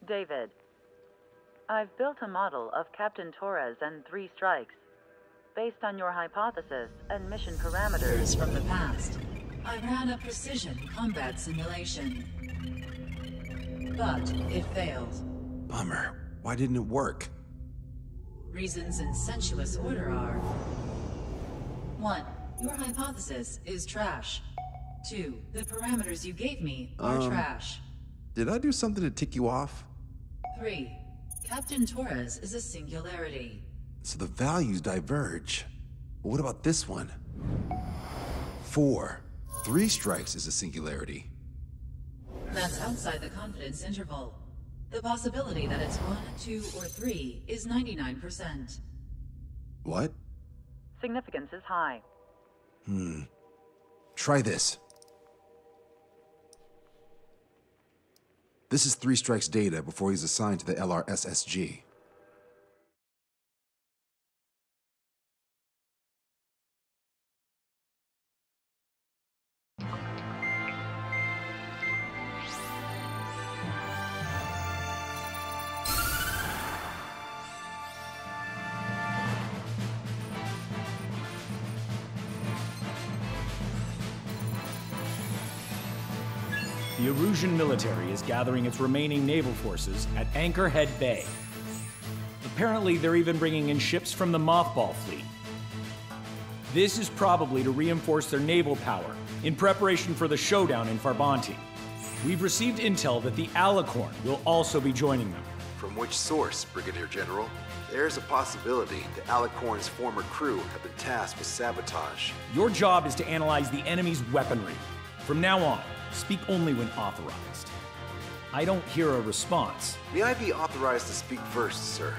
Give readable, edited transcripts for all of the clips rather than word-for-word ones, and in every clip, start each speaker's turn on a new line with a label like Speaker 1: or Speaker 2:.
Speaker 1: David, I've built a model of Captain Torres and 3 strikes. Based on your hypothesis and mission parameters
Speaker 2: from the past, I ran a precision combat simulation. But it failed.
Speaker 3: Bummer. Why didn't it work?
Speaker 2: Reasons in sensuous order are: 1. Your hypothesis is trash. 2. The parameters you gave me are trash.
Speaker 3: Did I do something to tick you off?
Speaker 2: 3. Captain Torres is a singularity.
Speaker 3: So the values diverge. But what about this one? 4. 3 strikes is a singularity.
Speaker 2: That's outside the confidence interval. The possibility that it's 1, 2, or 3 is 99%.
Speaker 3: What?
Speaker 1: significance is high.
Speaker 3: Try this. This is 3 Strike's data before he's assigned to the LRSSG.
Speaker 4: The Erusian military is gathering its remaining naval forces at Anchorhead Bay. Apparently, they're even bringing in ships from the Mothball fleet. This is probably to reinforce their naval power in preparation for the showdown in Farbanti. We've received intel that the Alicorn will also be joining them.
Speaker 5: From which source, Brigadier General? There's a possibility the Alicorn's former crew have been tasked with sabotage.
Speaker 4: Your job is to analyze the enemy's weaponry. From now on, speak only when authorized. I don't hear a response.
Speaker 5: May I be authorized to speak first, sir?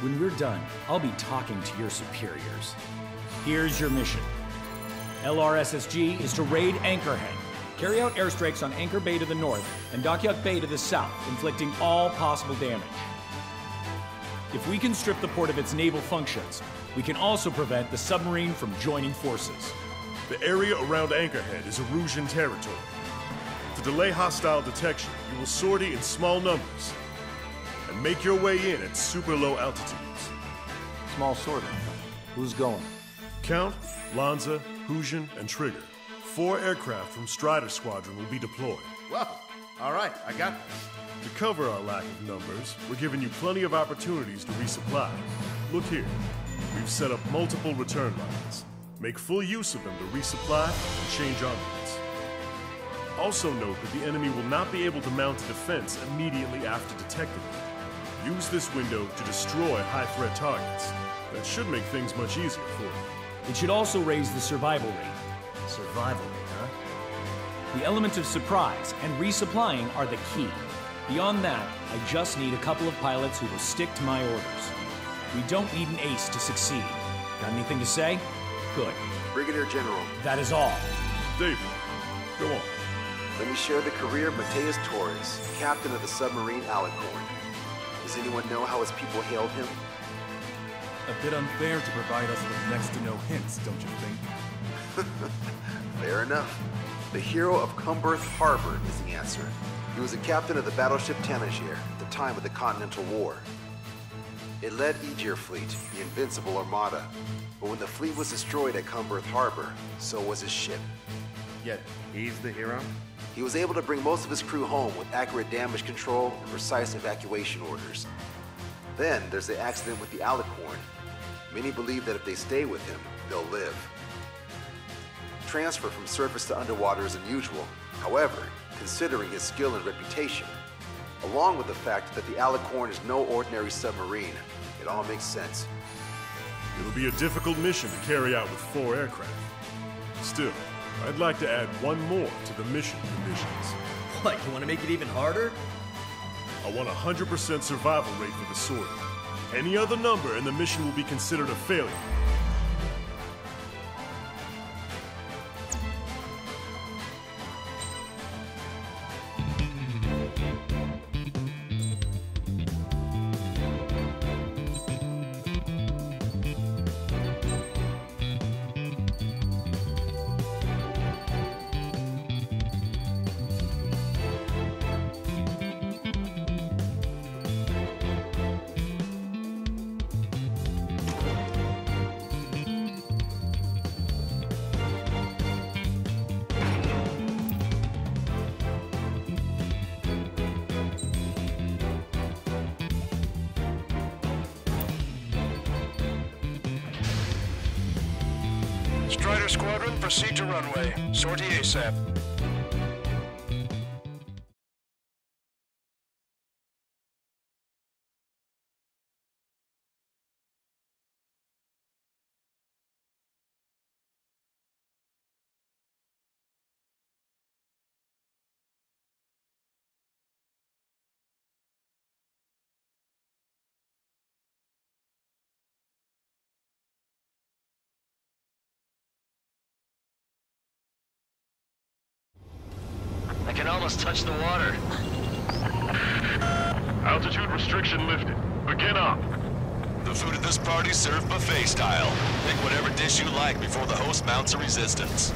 Speaker 4: When we're done, I'll be talking to your superiors. Here's your mission. LRSSG is to raid Anchorhead, carry out airstrikes on Anchor Bay to the north and Dockyuk Bay to the south, inflicting all possible damage. If we can strip the port of its naval functions, we can also prevent the submarine from joining forces.
Speaker 6: The area around Anchorhead is Erusian territory. To delay hostile detection, you will sortie in small numbers and make your way in at super low altitudes.
Speaker 7: Small sortie. Who's going?
Speaker 6: Count, Lanza, Hujan, and Trigger. 4 aircraft from Strider Squadron will be deployed.
Speaker 7: Wow. All right, I got this.
Speaker 6: To cover our lack of numbers, we're giving you plenty of opportunities to resupply. Look here. We've set up multiple return lines. Make full use of them to resupply and change armaments. Also note that the enemy will not be able to mount a defense immediately after detecting them. Use this window to destroy high-threat targets. That should make things much easier for you.
Speaker 4: It should also raise the survival rate.
Speaker 7: Survival rate, huh?
Speaker 4: The element of surprise and resupplying are the key. Beyond that, I just need a couple of pilots who will stick to my orders. We don't need an ace to succeed. Got anything to say? Good.
Speaker 5: Brigadier General.
Speaker 4: That is all.
Speaker 6: David, go on.
Speaker 5: Let me share the career of Mateus Torres, captain of the submarine Alicorn. Does anyone know how his people hailed him?
Speaker 7: A bit unfair to provide us with next to no hints, don't you think?
Speaker 5: Fair enough. The hero of Cumberth Harbor is the answer. He was a captain of the battleship Tanager at the time of the Continental War. It led Aegir Fleet, the invincible armada. But when the fleet was destroyed at Cumberth Harbor, so was his ship.
Speaker 7: Yet, he's the hero?
Speaker 5: He was able to bring most of his crew home with accurate damage control and precise evacuation orders. Then there's the accident with the Alicorn. Many believe that if they stay with him, they'll live. Transfer from surface to underwater is unusual. However, considering his skill and reputation, along with the fact that the Alicorn is no ordinary submarine, it all makes sense.
Speaker 6: It'll be a difficult mission to carry out with 4 aircraft. Still, I'd like to add one more to the mission conditions.
Speaker 8: What, you want to make it even harder?
Speaker 6: I want 100% survival rate for the sortie. Any other number and the mission will be considered a failure.
Speaker 9: Strider Squadron, proceed to runway. Sortie ASAP.
Speaker 10: I can almost touch the water.
Speaker 6: Altitude restriction lifted. Begin up.
Speaker 11: The food at this party served buffet style. Pick whatever dish you like before the host mounts a resistance.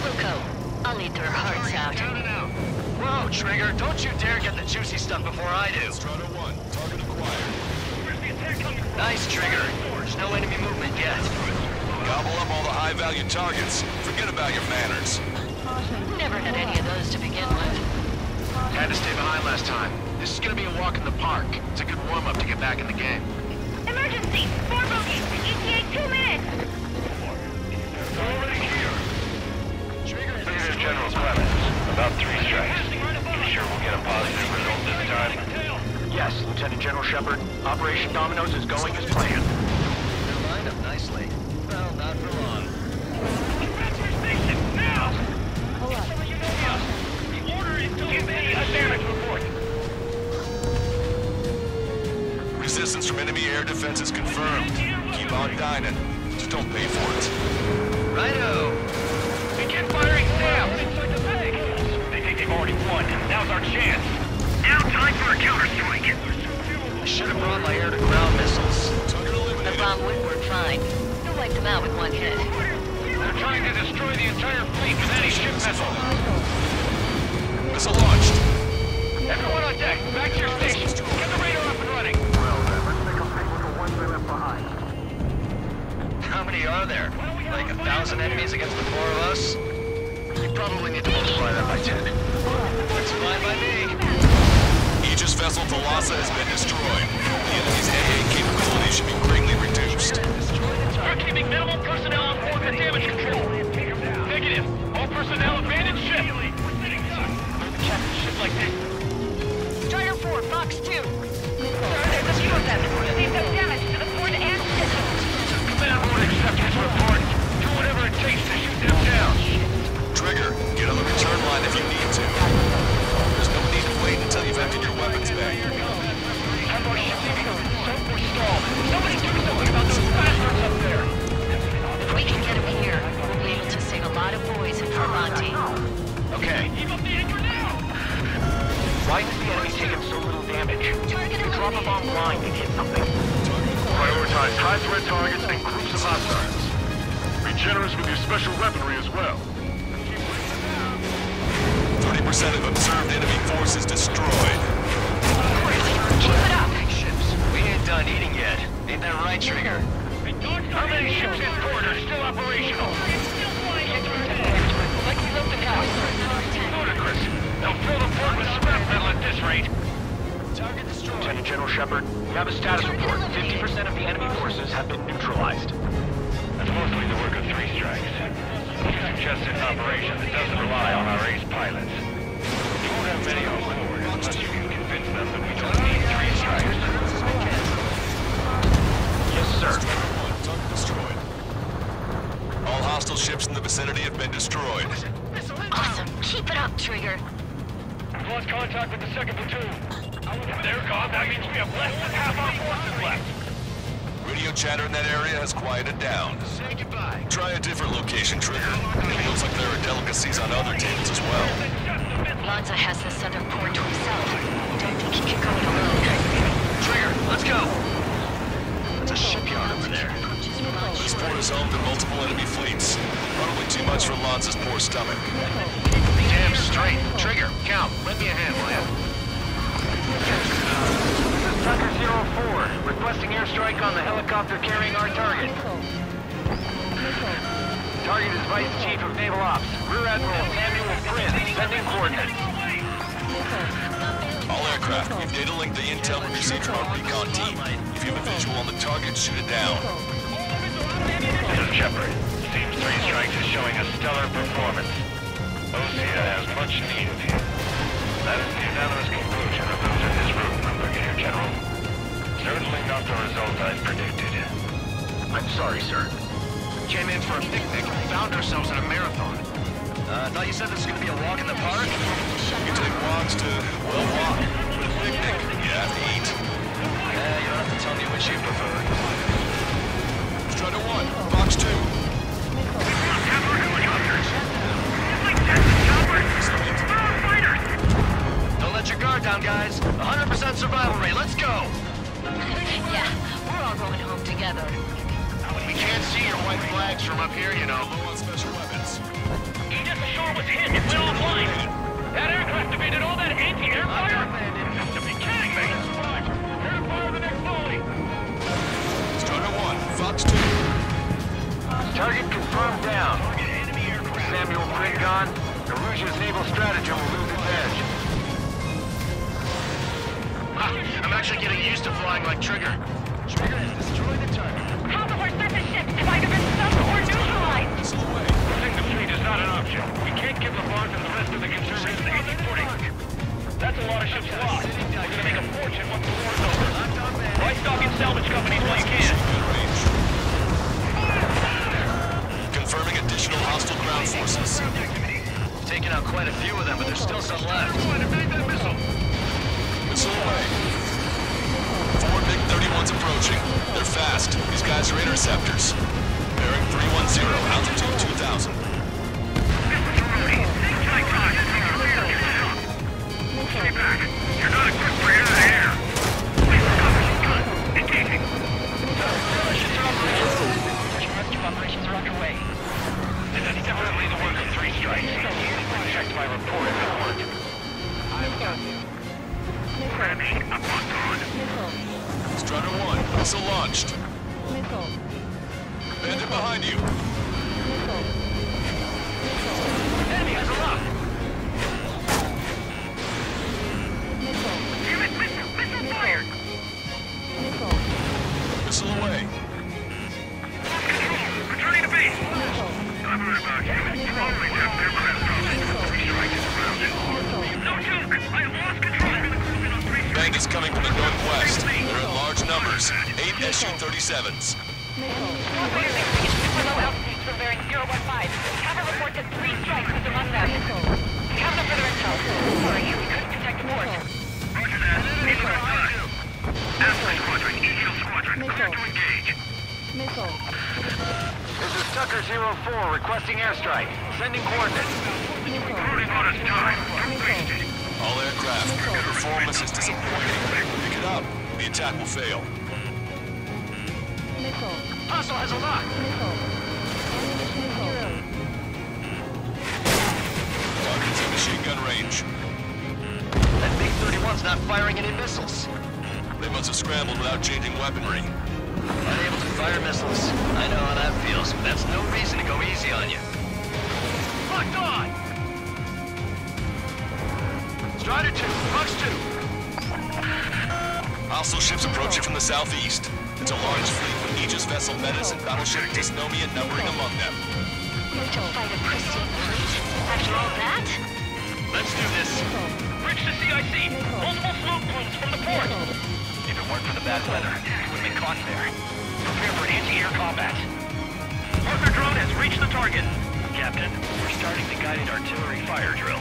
Speaker 12: Sukhoi, I'll need their hearts out.
Speaker 10: Down and out. Whoa, Trigger, don't you dare get the juicy stuff before I do.
Speaker 11: Strider 1, target acquired.
Speaker 10: Nice, Trigger. There's no enemy movement yet.
Speaker 11: Gobble up all the high-value targets. Forget about your manners.
Speaker 12: Never had any of those to begin with.
Speaker 9: Had to stay behind last time. This is gonna be a walk in the park. It's a good warm-up to get back in the game.
Speaker 13: Emergency! 4 bogeys! ETA 2 minutes!
Speaker 9: Already here!
Speaker 10: This is General Clemens. About 3 strikes. You sure we'll get a positive result this time?
Speaker 9: Yes, Lieutenant General Shepard. Operation Dominoes is going as planned.
Speaker 10: They're lined up nicely. Well, not for long.
Speaker 9: Now! Order is to give me a damage report.
Speaker 11: Resistance from enemy air defense is confirmed. Keep on dining. Just don't pay for it.
Speaker 10: Righto!
Speaker 9: Begin firing now! They think they've already won. Now's our chance. Now time for a counterstrike.
Speaker 10: I should have brought my air-to-ground missiles.
Speaker 12: The bomb would work fine. You wiped them out with one hit.
Speaker 9: They're trying to destroy the entire fleet with anti-ship missiles.
Speaker 11: Missile launched.
Speaker 9: Everyone on deck, back to your stations. Get the radar up and running. Well then, let's make a break with the ones they left behind.
Speaker 10: How many are there? Like 1,000 enemies against the 4 of us?
Speaker 9: You probably need to multiply that by 10.
Speaker 10: That's fine by me.
Speaker 11: Aegis vessel Thalassa has been destroyed. The enemy's AA capability should be greatly reduced.
Speaker 9: We're keeping minimal personnel on board for damage control. Negative. All personnel abandon ship. Captain, ship like this.
Speaker 12: Strider 4, Fox 2.
Speaker 13: Sir, there's a few of them. They've done damage to the port and systems.
Speaker 9: Command won't accept his report. Do whatever it takes to shoot them down.
Speaker 11: Trigger, get on the return line if you need to. There's no need to wait until you've emptied your weapons back.
Speaker 9: Have our ship leaving so we're stalled. Somebody do something about those bastards up there.
Speaker 12: If we can get them here, we'll be able to save a lot of boys in Formonti.
Speaker 9: Okay. Keep up the anchor now! Why is the enemy taking so little damage? You drop a bomb blind to hit something. Prioritize high-threat targets and groups of hostiles.
Speaker 6: Be generous with your special weaponry as well.
Speaker 11: 30% of observed enemy forces destroyed.
Speaker 12: Keep it up!
Speaker 10: Ships, we ain't done eating yet. Ain't that right, Trigger?
Speaker 9: How many ships in port are still operational?
Speaker 12: Like we left the house.
Speaker 9: Ludicrous. They'll fill the port with scrap metal at this rate.
Speaker 10: Target destroyed.
Speaker 9: Lieutenant General Shepard, we have a status report. 50% of the enemy forces have been neutralized.
Speaker 14: That's mostly the work of 3 strikes. You suggest an operation that doesn't rely on our ace pilots. You won't have many on board unless you can convince them that we don't need 3 strikes.
Speaker 9: Yes, sir.
Speaker 11: Target destroyed. All hostile ships in the vicinity have been destroyed.
Speaker 12: Awesome. Keep it up, Trigger.
Speaker 9: We've lost contact with the 2nd platoon. They're gone. That means we have less than half our forces left.
Speaker 11: Radio chatter in that area has quieted down.
Speaker 9: Say goodbye.
Speaker 11: Try a different location, Trigger. It looks like there are delicacies on other tables as well.
Speaker 12: Lanza has the southern port to himself. Don't think he can go it alone.
Speaker 10: Trigger, let's go! There's a shipyard over there.
Speaker 11: This port is home to multiple enemy fleets. Probably too much for Lanza's poor stomach.
Speaker 9: Damn straight. Trigger, count. Lend me a hand, will ya? This is Tucker 04, requesting airstrike on the helicopter carrying our target. Target is Vice Chief of Naval Ops, Rear Admiral Samuel Prince, sending coordinates.
Speaker 11: All aircraft, we've data linked the intel we received from our recon team. If you have a visual on the target, shoot it down.
Speaker 9: This is Shepard. Seems 3 Strikes is showing a stellar performance. Osea has much need of you. That is the unanimous conclusion of those in this room, Brigadier General. Certainly not the result I predicted.
Speaker 14: I'm sorry, sir. Came in for a picnic and found ourselves in a marathon.
Speaker 8: I thought you said this was gonna be a walk in the park? You take walks to, well, walk. With a picnic, you have to eat. You don't have to tell me which you prefer. Strider 1, Fox 2. Don't let your guard down, guys. 100% survival rate. Let's go!
Speaker 12: Yeah, we're all going home together.
Speaker 14: We can't see your white flags from up here, you know.
Speaker 8: Low on special weapons.
Speaker 9: Aegis Ashore was hit. It went offline. That aircraft evaded all that anti-air fire? You have to be kidding me. Air fire the next volley.
Speaker 8: Strider 1, Fox 2.
Speaker 9: Target confirmed down. Samuel Klingon, Erusia's naval stratagem will lose its edge.
Speaker 14: I'm actually getting used to flying like Trigger. Trigger has destroyed the target.
Speaker 13: Half of our surface ships have either been sunk or neutralized.
Speaker 9: Losing the fleet is not an option. We can't give LeBlanc and the rest of the conservatives the easy footing. That's a lot of ships lost. We're gonna make a fortune once the war's over. Buy stock in salvage companies while you can.
Speaker 11: Confirming additional hostile ground forces.
Speaker 8: Taking out quite a few of them, but there's still some left.
Speaker 11: Missile away. 4 MiG-31s approaching. They're fast. These guys are interceptors. Bearing 310, altitude 2000.
Speaker 9: Stay back. You're not equipped for air to air. Engaging.
Speaker 13: Rescue operations are underway.
Speaker 9: This is definitely the work of 3 Strikes. Checked my report if you want. I've got you. Ramming up on guard.
Speaker 11: Strider 1, missile launched. Bandit behind you.
Speaker 9: Enemy has a lock. Damn it, missile fired.
Speaker 11: Missile away.
Speaker 9: Lost control. Returning to base. Not worried about you. You always have their crap problems. 3 Strikes is surrounded. No joke. I have lost control.
Speaker 11: Bank is coming from the northwest. They're in large numbers. 8 Su-37s.
Speaker 13: Operator exceeds super low altitudes from bearing 015. Have a report that 3 Strikes is among them. We have no further intel. Sorry, we couldn't detect the port.
Speaker 9: Roger that. Need more time. Alpha Squadron, EGL Squadron, clear to engage.
Speaker 14: This is Tucker 04 requesting airstrike. Sending coordinates.
Speaker 9: Running on its time. Don't waste it.
Speaker 11: All aircraft. Your performance is disappointing. Pick it up. The attack will fail.
Speaker 14: Hostile has a lock.
Speaker 11: Target's in machine gun range.
Speaker 8: That MiG-31's not firing any missiles.
Speaker 11: They must have scrambled without changing weaponry.
Speaker 8: Unable to fire missiles. I know how that feels, but that's no reason to go easy on you.
Speaker 14: Locked on! Strider 2, Fox 2.
Speaker 11: Hostile ships approaching from the southeast. It's a large fleet with Aegis vessel Metis and battleship Dysnomia numbering among them.
Speaker 12: To fight a pristine fleet? After all that?
Speaker 14: Let's do this.
Speaker 9: Bridge to CIC. Multiple smoke plumes from the port.
Speaker 14: If it weren't for the bad weather, we would have been caught there.
Speaker 9: Prepare for anti-air combat. Partner drone has reached the target. Captain, we're starting the guided artillery fire drill.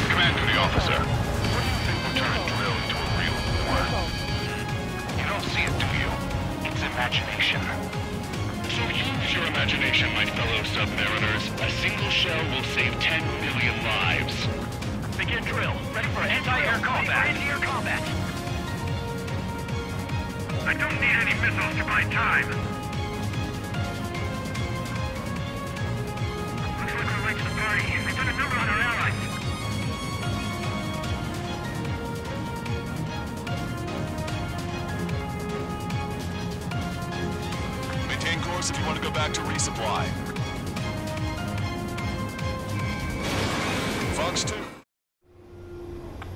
Speaker 10: Command to the officer. What do you think will turn a drill into a real war?
Speaker 9: You don't see it, do you? It's imagination.
Speaker 10: So use your imagination, my fellow submariners. A single shell will save 10 million lives.
Speaker 9: Begin drill. Ready for anti-air combat. Anti-air combat. I don't need any missiles to buy time. Looks like we're late to the party. They've done a number on our allies.
Speaker 11: Maintain course if you want to go back to resupply. Fox 2.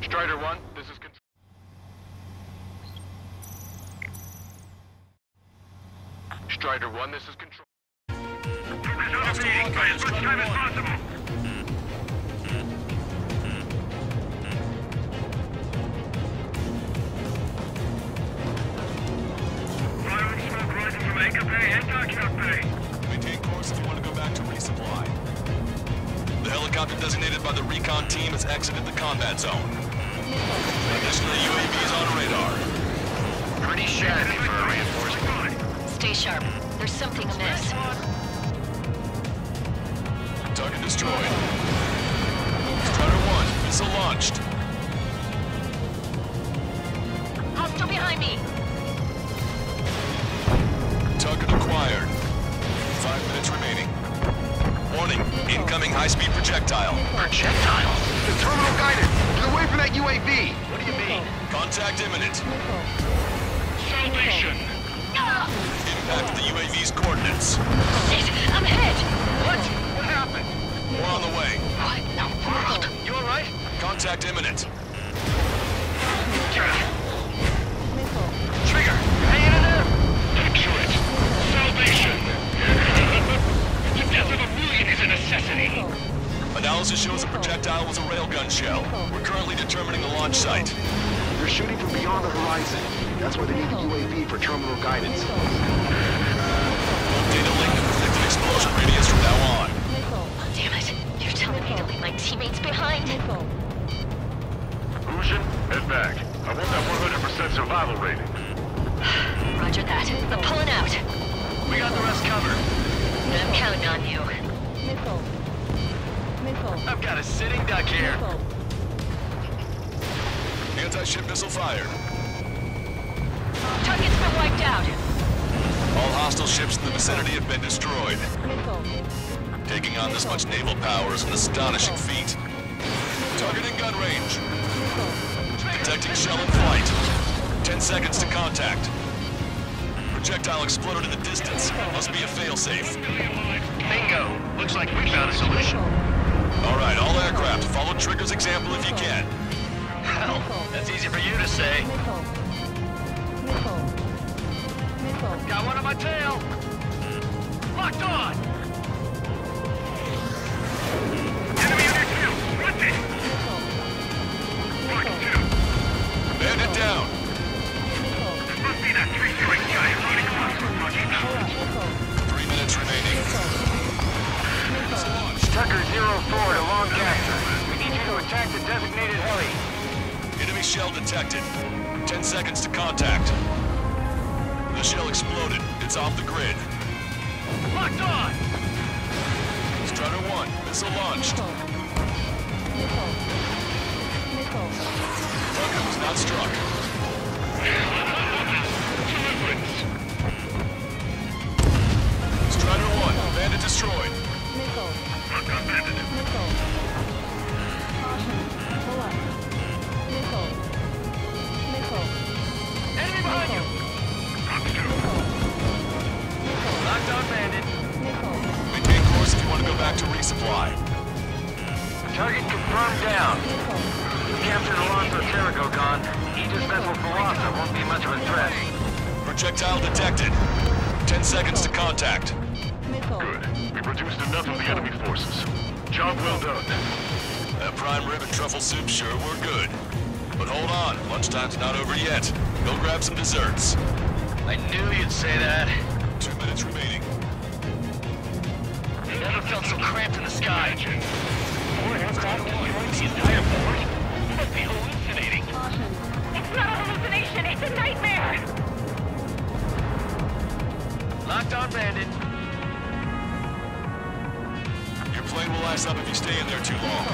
Speaker 10: Strider 1, this is control.
Speaker 9: Strider 1, this is control.
Speaker 14: Focus on evading by as much time as possible. Firing smoke rising from Anchor Bay and Dockyard Bay.
Speaker 11: Maintain course if you want to go back to resupply. The helicopter designated by the recon team has exited the combat zone. Additionally, UAVs on radar.
Speaker 9: Pretty shabby for a reinforcement.
Speaker 12: Stay sharp. There's something amiss.
Speaker 11: Target destroyed. Strider 1, missile launched.
Speaker 12: Hostile behind me.
Speaker 11: Target acquired. 5 minutes remaining. Warning, incoming high-speed projectile.
Speaker 5: Projectile? The terminal guidance! Get away from that UAV!
Speaker 9: What do you mean?
Speaker 11: Contact imminent.
Speaker 14: Salvation!
Speaker 11: Impact the UAV's coordinates.
Speaker 12: Shit, I'm hit.
Speaker 9: What? What happened?
Speaker 11: We're on the way.
Speaker 12: What in the world?
Speaker 9: You alright?
Speaker 11: Contact imminent.
Speaker 9: Trigger, hanging in there?
Speaker 14: Picture it! Salvation! The death of a million is a necessity!
Speaker 11: Analysis shows the projectile was a railgun shell. We're currently determining the launch site.
Speaker 5: They're shooting from beyond the horizon. That's why they need the UAV for terminal guidance.
Speaker 11: Data link to predicted explosion radius from now on.
Speaker 12: Damn it. You're telling me to leave my teammates behind?
Speaker 14: Lucian, head back. I want that 100% survival rating.
Speaker 12: Roger that. I'm pulling out.
Speaker 9: We got the rest covered.
Speaker 12: I'm counting on you.
Speaker 9: I've got a sitting duck here.
Speaker 11: Anti-ship missile fired.
Speaker 12: Target's been wiped out.
Speaker 11: All hostile ships in the vicinity have been destroyed. Taking on this much naval power is an astonishing feat. Target in gun range. Detecting shell in flight. 10 seconds to contact. Projectile exploded in the distance. Must be a failsafe.
Speaker 9: Bingo. Looks like we found a solution.
Speaker 11: Alright, all aircraft, follow Trigger's example if you can.
Speaker 9: Hell, that's easy for you to say. Got one on my tail. Locked on.
Speaker 14: Enemy on your tail! What's it? Mark 2.
Speaker 11: Bandit down.
Speaker 14: This must be that three-strike guy running across from Rocky Mountain.
Speaker 11: 3 minutes remaining.
Speaker 9: Tucker 04 to Long Gasser. We need you to attack the designated heli.
Speaker 11: Enemy shell detected. 10 seconds to contact. The shell exploded. It's off the grid.
Speaker 9: Locked on!
Speaker 11: Strider 1, missile launched. Target was not struck. Strider 1, bandit destroyed.
Speaker 14: Locked on bandit.
Speaker 9: Enemy behind you! Locked on bandit.
Speaker 11: Maintain course if you want to go back to resupply.
Speaker 9: Target confirmed down. Captain Alonso Terrigo gone. Aegis vessel Philosopher won't be much of a threat.
Speaker 11: Projectile detected. 10 seconds to contact.
Speaker 14: Good. We've reduced enough of the enemy forces. Job well done.
Speaker 11: That prime rib and truffle soup sure were good. But hold on, lunchtime's not over yet. Go grab some desserts.
Speaker 9: I knew you'd say that.
Speaker 11: 2 minutes remaining.
Speaker 9: Never felt so cramped in the sky. The entire board? You must be hallucinating.
Speaker 13: It's not a hallucination, it's a nightmare!
Speaker 9: Locked on bandit.
Speaker 11: Your plane will ice up if you stay in there too long.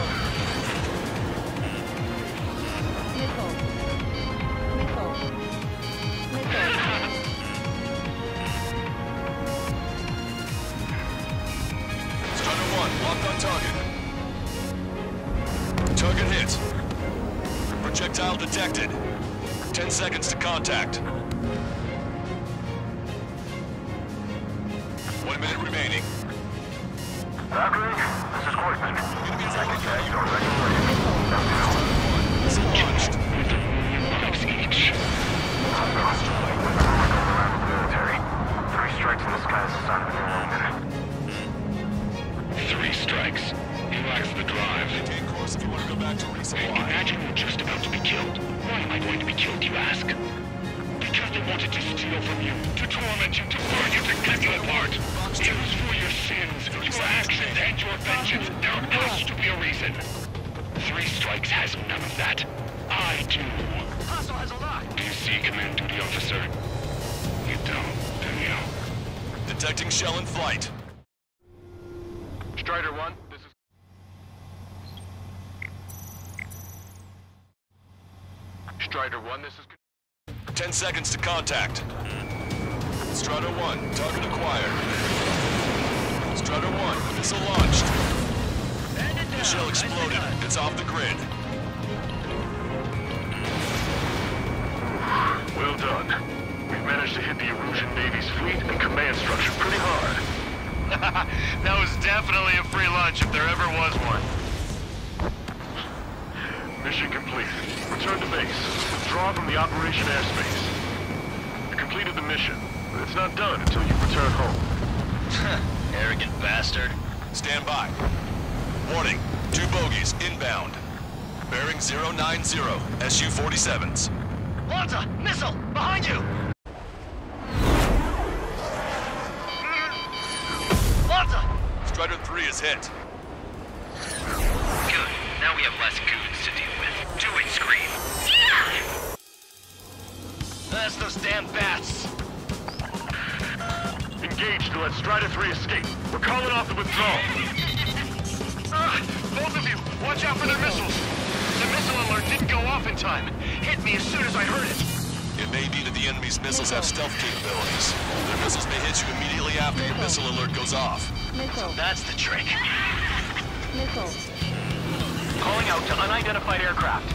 Speaker 11: Strider 1, locked on target. Target hit. Projectile detected. 10 seconds to contact. 1 minute remaining.
Speaker 14: Valkyrie, this is Koitman. Second tag, your regular
Speaker 11: Missile launched.
Speaker 14: military. 3 strikes
Speaker 9: you ask? Because they wanted to steal from you, to torment you, to burn you, to cut you apart. It was for your sins, your actions, and your vengeance. There has to be a reason. 3 Strikes has none of that. I do.
Speaker 14: Hostile has a lock.
Speaker 9: Do you see, Command Duty Officer? You don't, do you?
Speaker 11: Detecting shell in flight.
Speaker 9: Strider 1, this is... Strider 1, this is...
Speaker 11: 10 seconds to contact. Strider 1, target acquired. Strider 1, missile launched. The shell exploded. It's off the grid.
Speaker 9: Well done. We've managed to hit the Erusian Navy's fleet and command structure pretty hard.
Speaker 14: That was definitely a free lunch if there ever was one.
Speaker 9: Mission complete. Return to base. Withdraw from the operation airspace. You completed the mission, but it's not done until you return home.
Speaker 8: Arrogant bastard.
Speaker 11: Stand by. Warning, 2 bogies inbound. Bearing 090, Su-47s.
Speaker 14: Lanza! Missile! Behind you! Lanza!
Speaker 11: Strider 3 is hit.
Speaker 14: Good. Now we have less goons to deal with. Do it, Scream! That's those damn bats!
Speaker 9: Engage to let Strider 3 escape. We're calling off the withdrawal.
Speaker 14: Both of you, watch out for their missiles! The missile alert didn't go off in time. Hit me as soon as I heard it.
Speaker 11: It may be that the enemy's missiles have stealth capabilities. Their missiles may hit you immediately after your missile alert goes off.
Speaker 14: So that's the trick.
Speaker 15: Missile.
Speaker 14: Calling out to unidentified aircraft.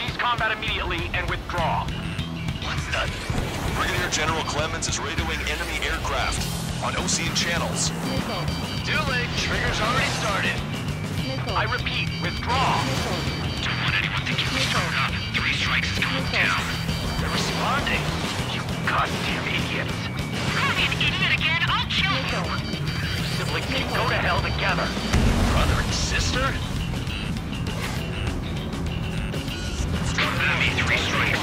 Speaker 14: Cease combat immediately and withdraw. What's that?
Speaker 11: Brigadier General Clemens is radioing enemy aircraft on Ocean channels.
Speaker 15: Missile.
Speaker 14: Too late. Trigger's already started.
Speaker 15: Missile.
Speaker 14: I repeat, withdraw.
Speaker 15: Missile.
Speaker 14: Don't want anyone thinking we're starting up. 3 Strikes is going down. They're responding. You goddamn idiots.
Speaker 13: Call me an idiot again, I'll kill you.
Speaker 14: Siblings can go to hell together. Brother and sister? Enemy 3 Strikes.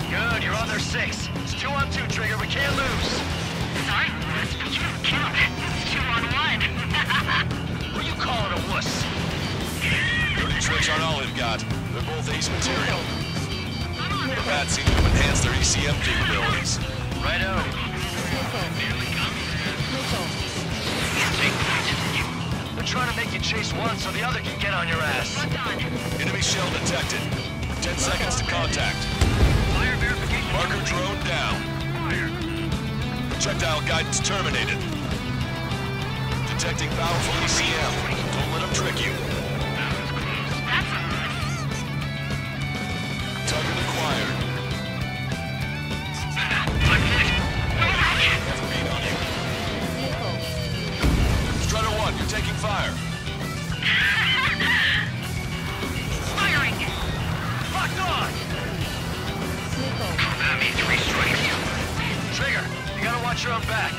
Speaker 14: Good, you're on their 6. It's 2 on 2, Trigger. We can't lose.
Speaker 13: Sorry, Wuss, but you don't count. It's 2 on 1.
Speaker 14: What are you calling a wuss?
Speaker 11: Dirty tricks aren't all they've got. They're both ace material. The bats seem to enhance their ECM capabilities.
Speaker 14: Righto. They're trying to make you chase one so the other can get on your ass.
Speaker 11: Enemy shell detected. 10 seconds to contact.
Speaker 14: Fire verification.
Speaker 11: Marker drone down. Projectile guidance terminated. Detecting powerful ECM. Don't let them trick you. Target acquired. Strider 1, you're taking fire.
Speaker 13: Firing!
Speaker 14: Locked on! Enemy 3 Strikes. Trigger, you gotta watch your own back.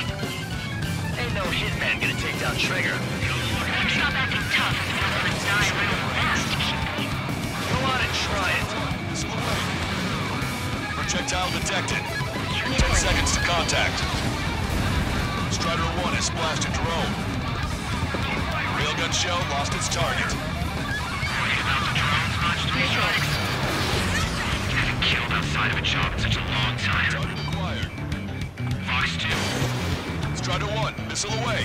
Speaker 14: Ain't no hitman gonna take down Trigger.
Speaker 13: Stop acting tough and we're gonna die real fast.
Speaker 14: Go on and try it.
Speaker 11: Projectile detected. 10 seconds to contact. Strider 1 has splashed a drone. Railgun shell lost its target.
Speaker 14: Worried about the drones much, 3 Strikes? Haven't killed outside of a job in such a long time.
Speaker 11: Target acquired.
Speaker 14: Fox 2.
Speaker 11: Strider 1, missile away.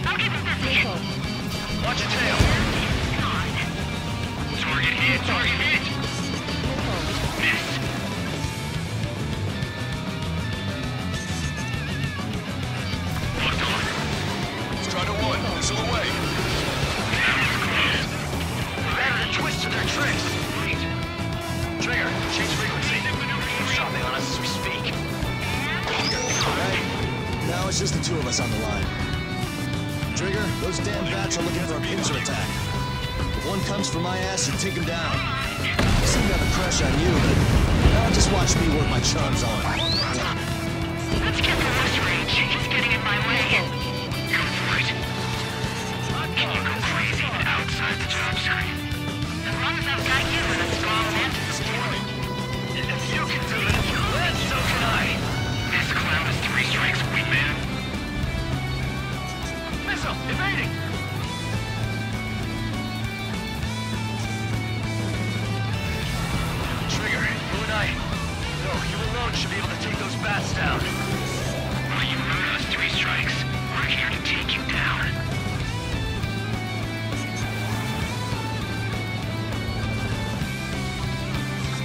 Speaker 13: I'll keep it busy.
Speaker 14: Watch your tail. Target hit, target hit. Miss. Locked on.
Speaker 11: Strider 1, missile away.
Speaker 14: We've added a twist to their tricks. Trigger, change frequency. Shopping on us as we speak.
Speaker 16: Alright. Now it's just the 2 of us on the line. Trigger, those damn bats are looking for a pincer attack. If one comes for my ass, you take him down. I seem to have a crush on you, but just watch me work my charms on him.
Speaker 13: Let's get the West range. He's getting in my way.
Speaker 14: Go for it. Can you go crazy outside the job screen?
Speaker 13: As long
Speaker 9: alone should be able to take those bats down.
Speaker 10: Well, you heard us, 3 strikes. We're here to take you down.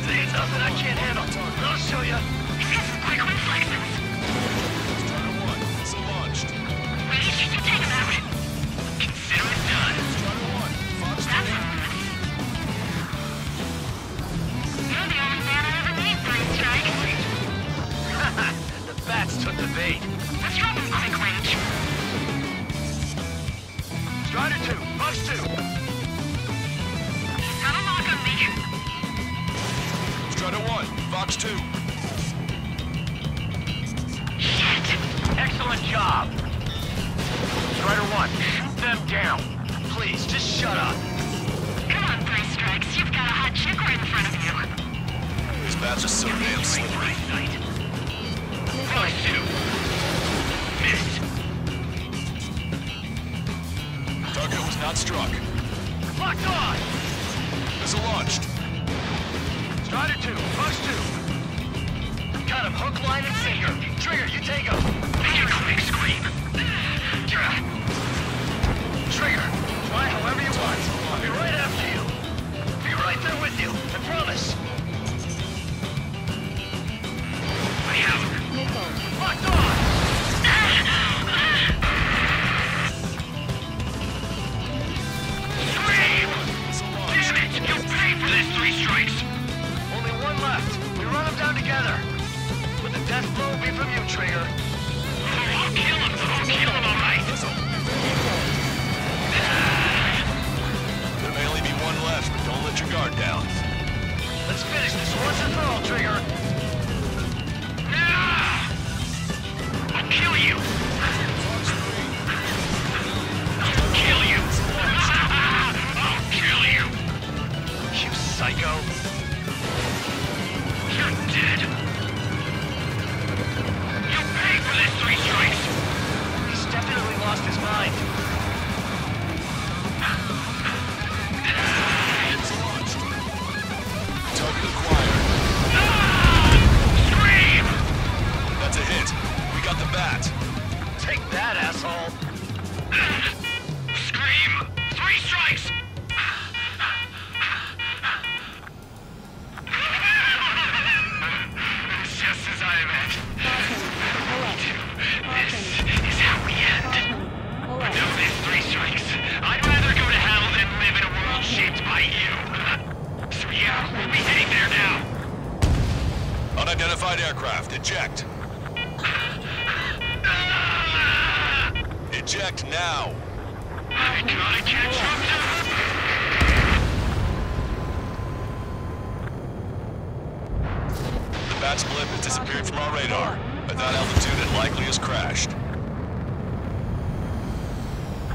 Speaker 9: There ain't nothing I can't handle. I'll show you.
Speaker 10: He's got some quick reflexes.
Speaker 11: Strider 1, missile launched.
Speaker 10: Reach, you take him out. Consider it done.
Speaker 11: Strider 1, Fox 3.
Speaker 10: You're the only man I ever need, 3 strikes.
Speaker 9: The bats took the bait.
Speaker 10: Let's drop him quick range.
Speaker 9: Strider 2, Fox 2.
Speaker 10: He's got a lock on me.
Speaker 11: Strider 1, Fox 2.
Speaker 9: Excellent job. Strider 1, shoot them down. Please, just shut up.
Speaker 10: Come on, 3 strikes. You've got a hot chick right in front of you.
Speaker 11: These bats are so damn slippery.
Speaker 10: Fox 2. Missed.
Speaker 11: Target was not struck.
Speaker 9: Locked on.
Speaker 11: Missile launched.
Speaker 9: Strider 2, Fox 2. Got him hook, line, and sinker. Trigger, you take him.
Speaker 10: Make a quick scream.
Speaker 9: Trigger, try however you want. I'll be right after you. Be right there with you, I promise.
Speaker 10: I have him.
Speaker 9: Locked on!
Speaker 10: Scream! Damn it! You'll pay for this, 3 strikes.
Speaker 9: Only one left. We run them down together. But the death blow will be from you, Trigger.
Speaker 10: I'll kill him. I'll kill him, all right.
Speaker 11: There may only be one left, but don't let your guard down.
Speaker 9: Let's finish this once and for all, Trigger.
Speaker 10: I'll kill you. I'll kill you. I'll kill you.
Speaker 9: You psycho.
Speaker 10: You're dead. You'll pay for this, 3 strikes.
Speaker 9: He's definitely lost his mind.
Speaker 11: Target acquired.
Speaker 10: Scream!
Speaker 11: That's a hit. We got the bat.
Speaker 9: Take that, asshole.
Speaker 10: Scream! 3 strikes! Just as I meant. This is how we end. Know this, 3 strikes. I'd rather go to hell than live in a world shaped by you. So yeah, we'll be heading there now.
Speaker 11: Unidentified aircraft. Eject. Eject now.
Speaker 10: I gotta catch up to
Speaker 11: The bat's blip has disappeared from our radar. At that altitude, it likely has crashed.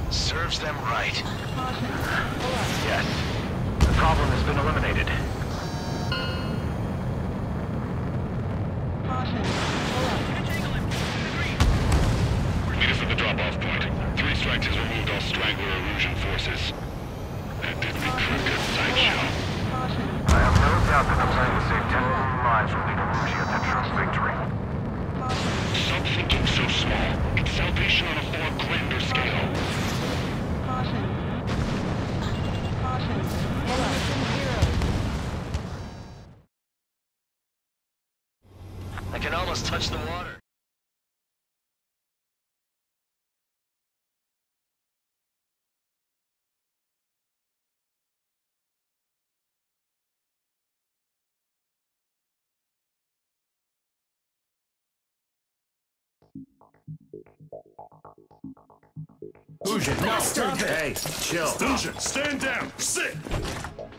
Speaker 9: Serves them right. Yes. The problem has been eliminated.
Speaker 10: Meet us at the drop-off point. 3 strikes has removed all straggler illusion forces. That did me crooked sideshow.
Speaker 14: I have no doubt that the plan to save 10 million lives will lead Illusia to true victory.
Speaker 10: Stop thinking so small. It's salvation on a far grander scale.
Speaker 9: I can almost touch the water.
Speaker 6: Fusion, no, stop it!
Speaker 17: Hey, chill.
Speaker 6: Fusion, stand down! Sit!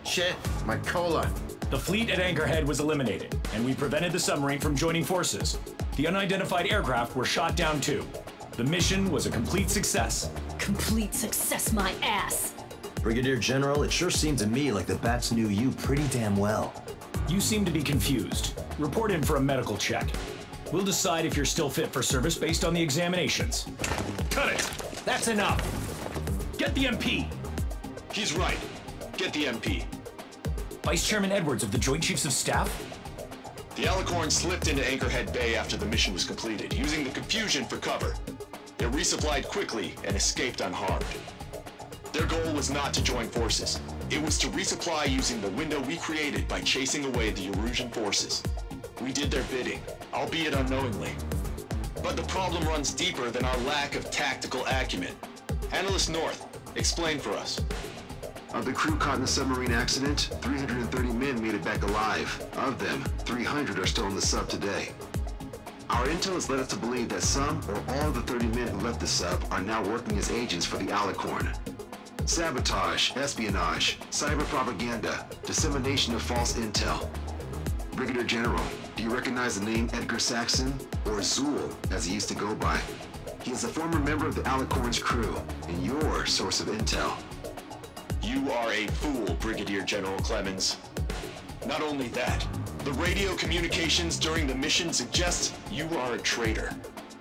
Speaker 17: Shit, my cola.
Speaker 4: The fleet at Anchorhead was eliminated, and we prevented the submarine from joining forces. The unidentified aircraft were shot down too. The mission was a complete success.
Speaker 12: Complete success, my ass.
Speaker 16: Brigadier General, it sure seemed to me like the bats knew you pretty damn well.
Speaker 4: You seem to be confused. Report in for a medical check. We'll decide if you're still fit for service based on the examinations.
Speaker 6: Cut it!
Speaker 4: That's enough! Get the MP!
Speaker 18: He's right. Get the MP.
Speaker 4: Vice Chairman Edwards of the Joint Chiefs of Staff?
Speaker 11: The Alicorn slipped into Anchorhead Bay after the mission was completed, using the confusion for cover. They resupplied quickly and escaped unharmed. Their goal was not to join forces. It was to resupply using the window we created by chasing away the Erusian forces. We did their bidding, albeit unknowingly. But the problem runs deeper than our lack of tactical acumen. Analyst North, explain for us.
Speaker 5: Of the crew caught in the submarine accident, 330 men made it back alive. Of them, 300 are still in the sub today. Our intel has led us to believe that some or all of the 30 men who left the sub are now working as agents for the Alicorn. Sabotage, espionage, cyber propaganda, dissemination of false intel. Brigadier General, do you recognize the name Edgar Saxon, or Zool, as he used to go by? He is a former member of the Alicorn's crew, and your source of intel.
Speaker 11: You are a fool, Brigadier General Clemens. Not only that, the radio communications during the mission suggest you are a traitor.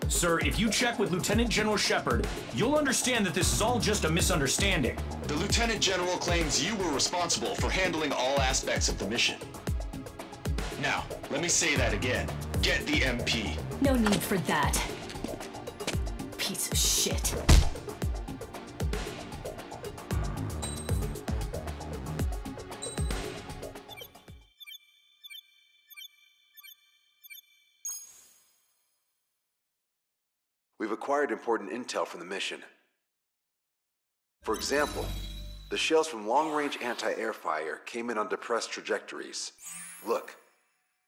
Speaker 4: Sir, if you check with Lieutenant General Shepard, you'll understand that this is all just a misunderstanding.
Speaker 11: The Lieutenant General claims you were responsible for handling all aspects of the mission. Now, let me say that again. Get the MP.
Speaker 12: No need for that. Piece of shit.
Speaker 5: We've acquired important intel from the mission. For example, the shells from long-range anti-air fire came in on depressed trajectories. Look,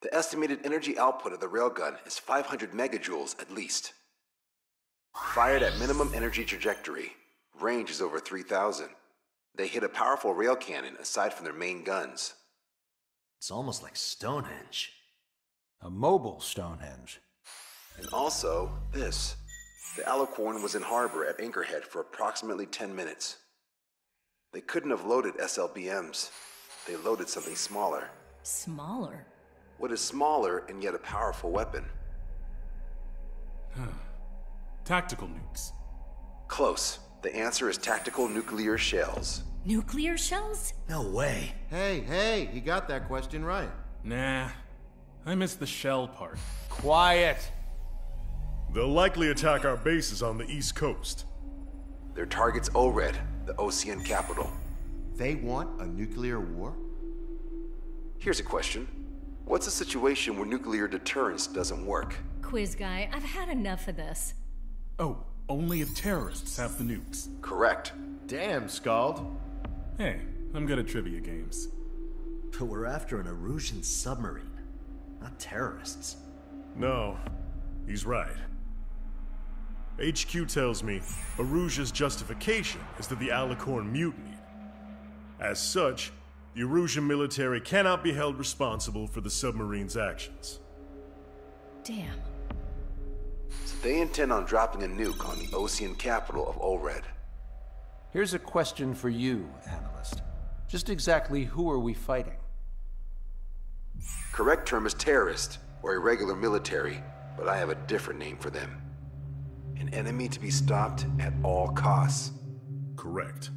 Speaker 5: the estimated energy output of the railgun is 500 megajoules at least. Fired at minimum energy trajectory, range is over 3,000. They hit a powerful rail cannon aside from their main guns.
Speaker 17: It's almost like Stonehenge.
Speaker 18: A mobile Stonehenge.
Speaker 5: And also, this. The Alicorn was in harbor at Anchorhead for approximately 10 minutes. They couldn't have loaded SLBMs. They loaded something smaller.
Speaker 12: Smaller?
Speaker 5: What is smaller and yet a powerful weapon?
Speaker 7: Tactical nukes.
Speaker 5: Close. The answer is tactical nuclear shells.
Speaker 12: Nuclear shells?
Speaker 17: No way.
Speaker 19: Hey, he got that question right.
Speaker 7: Nah, I missed the shell part.
Speaker 18: Quiet.
Speaker 6: They'll likely attack our bases on the East Coast.
Speaker 5: Their target's ORED, the Ocean capital.
Speaker 19: They want a nuclear war?
Speaker 5: Here's a question. What's a situation where nuclear deterrence doesn't work?
Speaker 12: Quiz guy, I've had enough of this.
Speaker 7: Oh, only if terrorists have the nukes.
Speaker 5: Correct.
Speaker 19: Damn, Scald.
Speaker 7: Hey, I'm good at trivia games.
Speaker 17: But we're after an Erusian submarine, not terrorists.
Speaker 6: No, he's right. HQ tells me Erusia's justification is that the Alicorn mutinied. As such, the Erusian military cannot be held responsible for the submarine's actions.
Speaker 12: Damn.
Speaker 5: So they intend on dropping a nuke on the Ocean capital of ORED.
Speaker 18: Here's a question for you, analyst. Just exactly who are we fighting?
Speaker 5: Correct term is terrorist, or irregular military, but I have a different name for them. An enemy to be stopped at all costs.
Speaker 6: Correct.